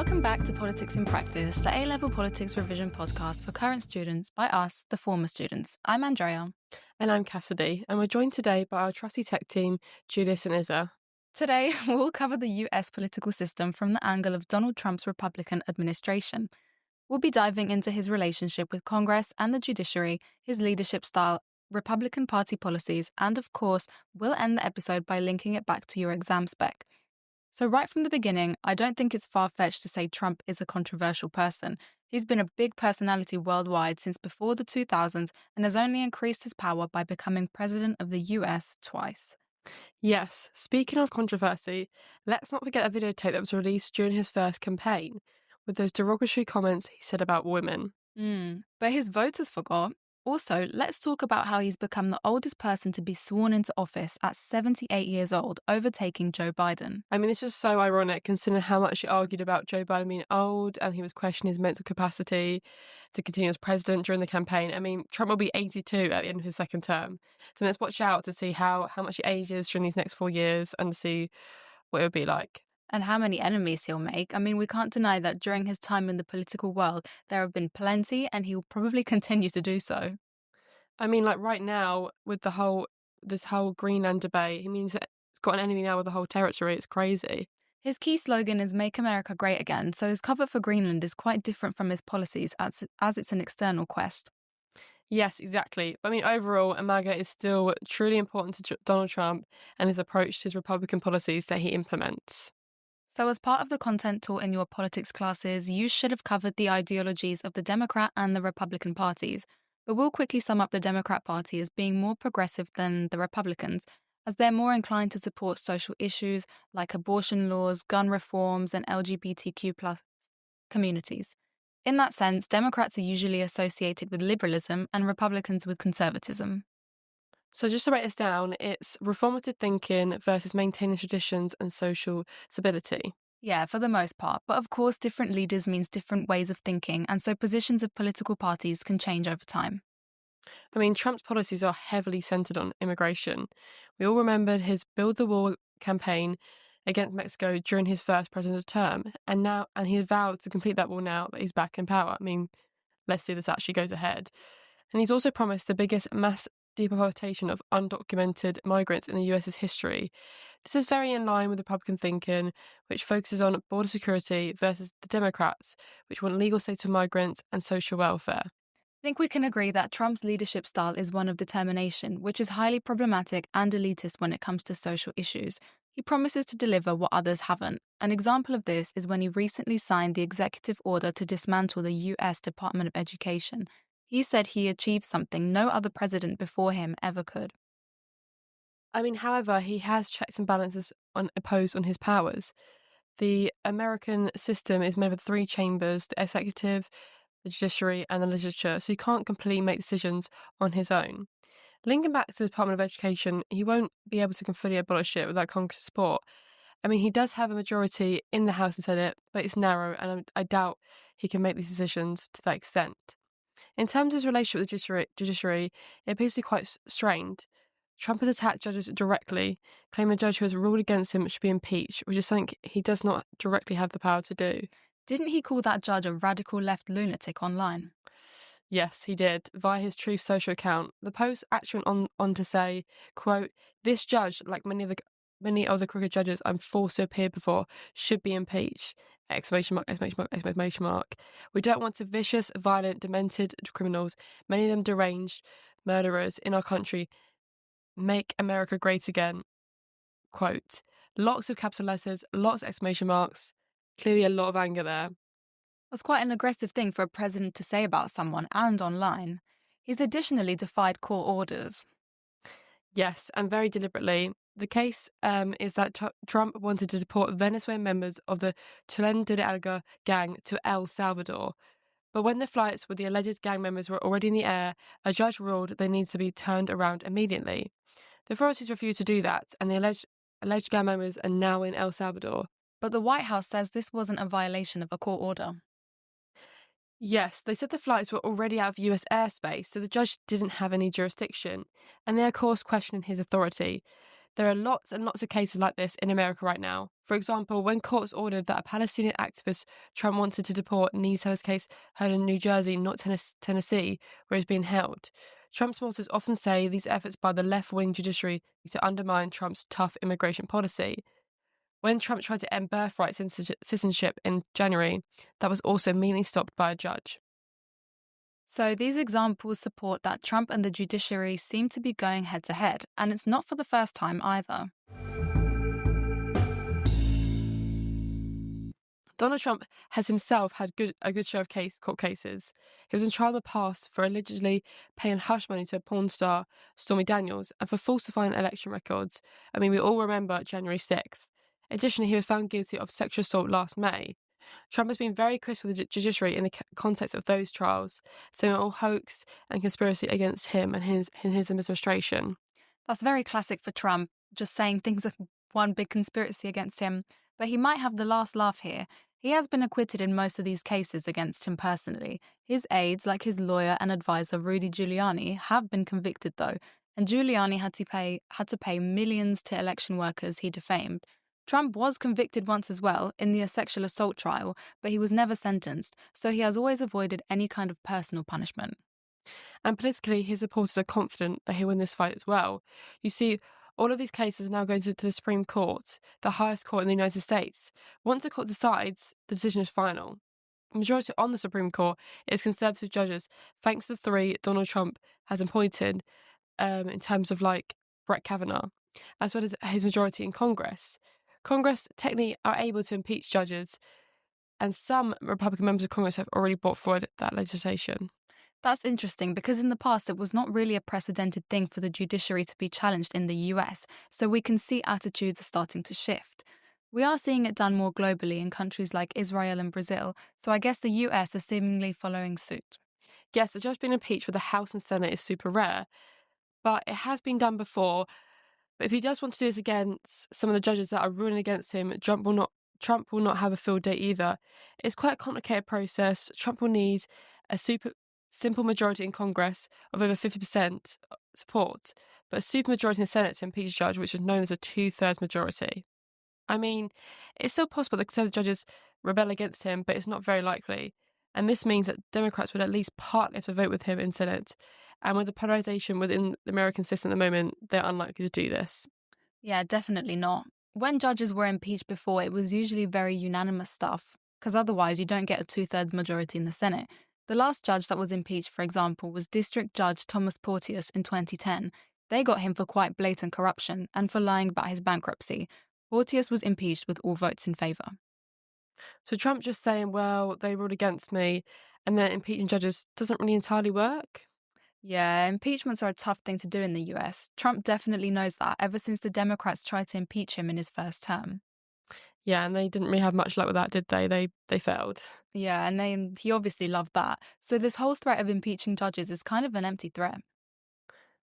Welcome back to Politics in Practice, the A-Level Politics Revision podcast for current students by us, the former students. I'm Andrea. And I'm Cassidy, and we're joined today by our trusty tech team, Julius and Izza. Today, we'll cover the US political system from the angle of Donald Trump's Republican administration. We'll be diving into his relationship with Congress and the judiciary, his leadership style, Republican Party policies, and of course, we'll end the episode by linking it back to your exam spec. So right from the beginning, I don't think it's far-fetched to say Trump is a controversial person. He's been a big personality worldwide since before the 2000s and has only increased his power by becoming president of the US twice. Yes, speaking of controversy, let's not forget a videotape that was released during his first campaign, with those derogatory comments he said about women. But his voters forgot. Also, let's talk about how he's become the oldest person to be sworn into office at 78 years old, overtaking Joe Biden. I mean, this is so ironic considering how much he argued about Joe Biden being old and he was questioning his mental capacity to continue as president during the campaign. I mean, Trump will be 82 at the end of his second term. So let's watch out to see how much he ages during these next 4 years and see what it would be like. And how many enemies he'll make. I mean, we can't deny that during his time in the political world, there have been plenty, and he will probably continue to do so. I mean, like right now, with this whole Greenland debate, he means that he's got an enemy now with the whole territory. It's crazy. His key slogan is Make America Great Again, so his cover for Greenland is quite different from his policies as it's an external quest. Yes, exactly. I mean, overall, MAGA is still truly important to Donald Trump and his approach to his Republican policies that he implements. So as part of the content taught in your politics classes, you should have covered the ideologies of the Democrat and the Republican parties. But we'll quickly sum up the Democrat Party as being more progressive than the Republicans, as they're more inclined to support social issues like abortion laws, gun reforms, and LGBTQ+ communities. In that sense, Democrats are usually associated with liberalism and Republicans with conservatism. So just to break this down, it's reformative thinking versus maintaining traditions and social stability. Yeah, for the most part. But of course, different leaders means different ways of thinking, and so positions of political parties can change over time. I mean, Trump's policies are heavily centred on immigration. We all remembered his Build the Wall campaign against Mexico during his first presidential term, and he has vowed to complete that wall now that he's back in power. I mean, let's see if this actually goes ahead. And he's also promised the biggest mass deportation of undocumented migrants in the US's history. This is very in line with Republican thinking, which focuses on border security, versus the Democrats, which want legal status of migrants and social welfare. I think we can agree that Trump's leadership style is one of determination, which is highly problematic and elitist when it comes to social issues. He promises to deliver what others haven't. An example of this is when he recently signed the executive order to dismantle the US Department of Education. He said he achieved something no other president before him ever could. I mean, however, he has checks and balances imposed on his powers. The American system is made of 3 chambers: the executive, the judiciary, and the legislature, so he can't completely make decisions on his own. Linking back to the Department of Education, he won't be able to fully abolish it without Congress support. I mean, he does have a majority in the House and Senate, but it's narrow, and I doubt he can make these decisions to that extent. In terms of his relationship with the judiciary, it appears to be quite strained. Trump has attacked judges directly, claiming a judge who has ruled against him should be impeached, which is something he does not directly have the power to do. Didn't he call that judge a radical left lunatic online? Yes, he did, via his Truth Social account. The post actually went on to say, quote, "This judge, like many of the crooked judges I'm forced to appear before, should be impeached. Exclamation mark, exclamation mark, exclamation mark. We don't want vicious, violent, demented criminals, many of them deranged, murderers in our country. Make America great again." Quote. Lots of capital letters, lots of exclamation marks. Clearly a lot of anger there. That's quite an aggressive thing for a president to say about someone and online. He's additionally defied court orders. Yes, and very deliberately. The case is that Trump wanted to deport Venezuelan members of the Tren de Alga gang to El Salvador. But when the flights with the alleged gang members were already in the air, a judge ruled they needed to be turned around immediately. The authorities refused to do that, and the alleged gang members are now in El Salvador. But the White House says this wasn't a violation of a court order. Yes, they said the flights were already out of US airspace, so the judge didn't have any jurisdiction, and they are, of course, questioning his authority. There are lots and lots of cases like this in America right now. For example, when courts ordered that a Palestinian activist Trump wanted to deport needs to have his case heard in New Jersey, not Tennessee, where he's being held. Trump supporters often say these efforts by the left-wing judiciary to undermine Trump's tough immigration policy. When Trump tried to end birthright citizenship in January, that was also immediately stopped by a judge. So these examples support that Trump and the judiciary seem to be going head to head, and it's not for the first time either. Donald Trump has himself had a good show of court cases. He was in trial in the past for allegedly paying hush money to a porn star, Stormy Daniels, and for falsifying election records. I mean, we all remember January 6th. Additionally, he was found guilty of sexual assault last May. Trump has been very critical of the judiciary in the context of those trials, saying all hoax and conspiracy against him and his administration. That's very classic for Trump, just saying things are one big conspiracy against him. But he might have the last laugh here. He has been acquitted in most of these cases against him personally. His aides, like his lawyer and advisor Rudy Giuliani, have been convicted though, and Giuliani had to pay millions to election workers he defamed. Trump was convicted once as well in the sexual assault trial, but he was never sentenced, so he has always avoided any kind of personal punishment. And politically, his supporters are confident that he'll win this fight as well. You see, all of these cases are now going to the Supreme Court, the highest court in the United States. Once the court decides, the decision is final. The majority on the Supreme Court is conservative judges, thanks to the three Donald Trump has appointed, in terms of like Brett Kavanaugh, as well as his majority in Congress. Congress technically are able to impeach judges, and some Republican members of Congress have already brought forward that legislation. That's interesting because in the past it was not really a precedented thing for the judiciary to be challenged in the US, so we can see attitudes are starting to shift. We are seeing it done more globally in countries like Israel and Brazil, so I guess the US is seemingly following suit. Yes, a judge being impeached with the House and Senate is super rare, but it has been done before. But if he does want to do this against some of the judges that are ruling against him, Trump will not have a field day either. It's quite a complicated process. Trump will need a super simple majority in Congress of over 50% support, but a supermajority in the Senate to impeach a judge, which is known as a two-thirds majority. I mean, it's still possible that conservative judges rebel against him, but it's not very likely. And this means that Democrats would at least partly have to vote with him in Senate. And with the polarization within the American system at the moment, they're unlikely to do this. Yeah, definitely not. When judges were impeached before, it was usually very unanimous stuff, because otherwise you don't get a two-thirds majority in the Senate. The last judge that was impeached, for example, was District Judge Thomas Porteous in 2010. They got him for quite blatant corruption and for lying about his bankruptcy. Porteous was impeached with all votes in favour. So Trump just saying, well, they ruled against me, and then impeaching judges doesn't really entirely work. Yeah, impeachments are a tough thing to do in the US. Trump definitely knows that ever since the Democrats tried to impeach him in his first term. Yeah, and they didn't really have much luck with that, did they? They failed. Yeah, and he obviously loved that. So this whole threat of impeaching judges is kind of an empty threat.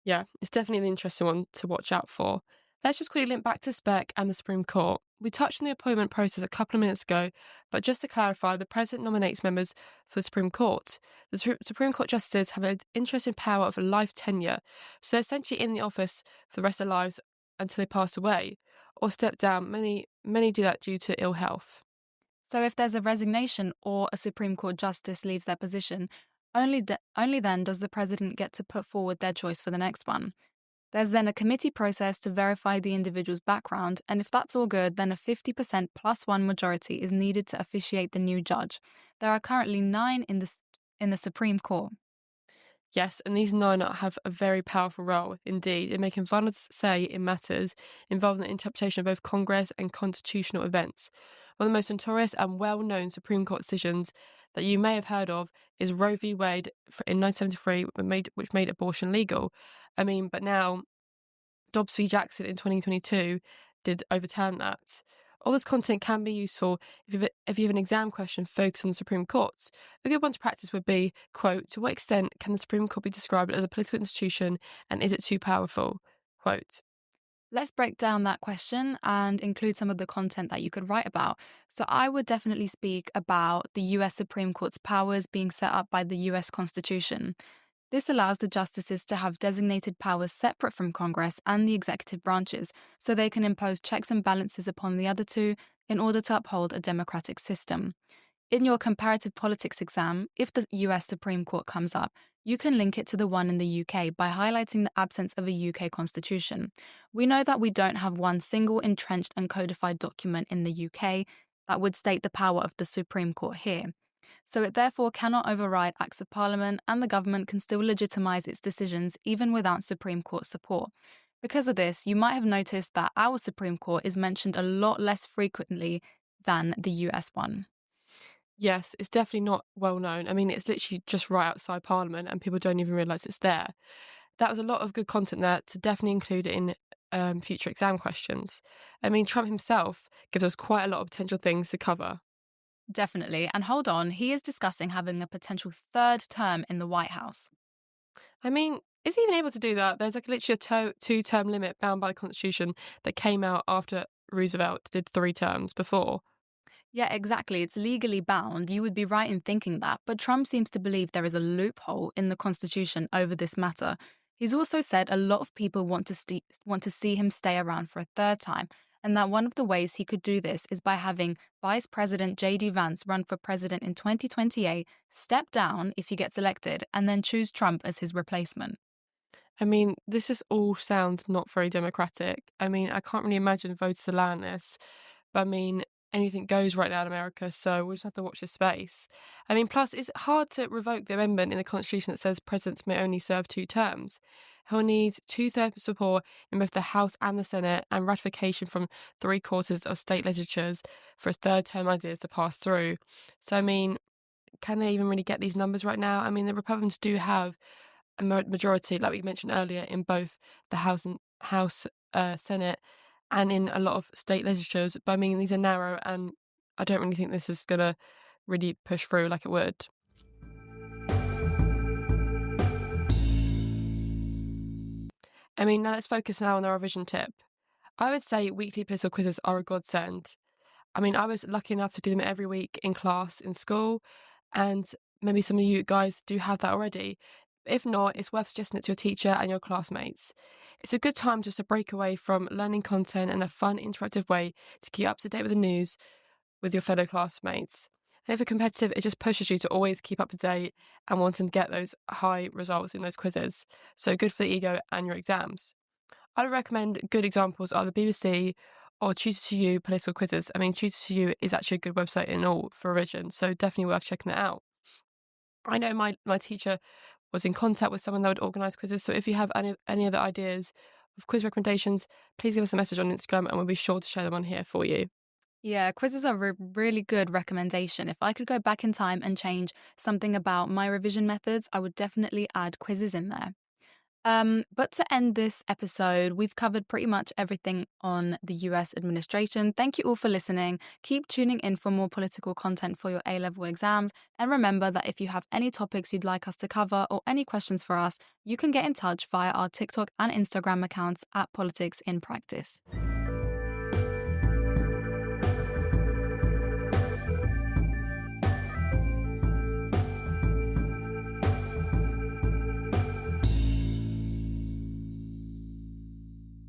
Yeah, it's definitely an interesting one to watch out for. Let's just quickly link back to Spec and the Supreme Court. We touched on the appointment process a couple of minutes ago, but just to clarify, the President nominates members for the Supreme Court. The Supreme Court justices have an interesting power of a life tenure, so they're essentially in the office for the rest of their lives until they pass away or step down. Many do that due to ill health. So if there's a resignation or a Supreme Court justice leaves their position, only then does the president get to put forward their choice for the next one. There's then a committee process to verify the individual's background, and if that's all good, then a 50% plus one majority is needed to officiate the new judge. There are currently 9 in the Supreme Court. Yes, and these 9 have a very powerful role indeed in making final say in matters involving the interpretation of both Congress and constitutional events. One of the most notorious and well-known Supreme Court decisions that you may have heard of is Roe v. Wade in 1973, which made abortion legal. I mean, but now Dobbs v. Jackson in 2022 did overturn that. All this content can be useful if you have an exam question focused on the Supreme Court. A good one to practice would be, quote, to what extent can the Supreme Court be described as a political institution and is it too powerful? Quote. Let's break down that question and include some of the content that you could write about. So I would definitely speak about the US Supreme Court's powers being set up by the US Constitution. This allows the justices to have designated powers separate from Congress and the executive branches, so they can impose checks and balances upon the other two in order to uphold a democratic system. In your comparative politics exam, if the US Supreme Court comes up, you can link it to the one in the UK by highlighting the absence of a UK constitution. We know that we don't have one single entrenched and codified document in the UK that would state the power of the Supreme Court here. So it therefore cannot override acts of parliament, and the government can still legitimise its decisions even without Supreme Court support. Because of this, you might have noticed that our Supreme Court is mentioned a lot less frequently than the US one. Yes, it's definitely not well known. I mean, it's literally just right outside Parliament and people don't even realise it's there. That was a lot of good content there to definitely include in future exam questions. I mean, Trump himself gives us quite a lot of potential things to cover. Definitely. And hold on, he is discussing having a potential third term in the White House. I mean, is he even able to do that? There's like literally a two-term limit bound by the Constitution that came out after Roosevelt did 3 terms before. Yeah, exactly. It's legally bound. You would be right in thinking that. But Trump seems to believe there is a loophole in the Constitution over this matter. He's also said a lot of people want to see him stay around for a third time, and that one of the ways he could do this is by having Vice President J.D. Vance run for president in 2028, step down if he gets elected, and then choose Trump as his replacement. I mean, this just all sounds not very democratic. I mean, I can't really imagine voters allowing this. But I mean, anything goes right now in America, so we'll just have to watch this space. I mean, plus, it's hard to revoke the amendment in the Constitution that says presidents may only serve 2 terms. He'll need two-thirds support in both the House and the Senate and ratification from 3/4 of state legislatures for a third-term ideas to pass through. So, I mean, can they even really get these numbers right now? I mean, the Republicans do have a majority, like we mentioned earlier, in both the Senate, and in a lot of state legislatures. But I mean, these are narrow, and I don't really think this is gonna really push through like it would. I mean, now let's focus now on the revision tip. I would say weekly political quizzes are a godsend. I mean, I was lucky enough to do them every week in class in school, and maybe some of you guys do have that already. If not, it's worth suggesting it to your teacher and your classmates. It's a good time just to break away from learning content in a fun, interactive way to keep up to date with the news with your fellow classmates. And if you're competitive, it just pushes you to always keep up to date and want to get those high results in those quizzes. So good for the ego and your exams. I'd recommend good examples are the BBC or Tutor to You political quizzes. I mean, Tutor to You is actually a good website in all for revision, so definitely worth checking that out. I know my teacher was in contact with someone that would organise quizzes, so if you have any other ideas of quiz recommendations, please give us a message on Instagram and we'll be sure to share them on here for you. Yeah, quizzes are a really good recommendation. If I could go back in time and change something about my revision methods, I would definitely add quizzes in there. But to end this episode, we've covered pretty much everything on the US administration. Thank you all for listening. Keep tuning in for more political content for your A-level exams. And remember that if you have any topics you'd like us to cover or any questions for us, you can get in touch via our TikTok and Instagram accounts at Politics in Practice.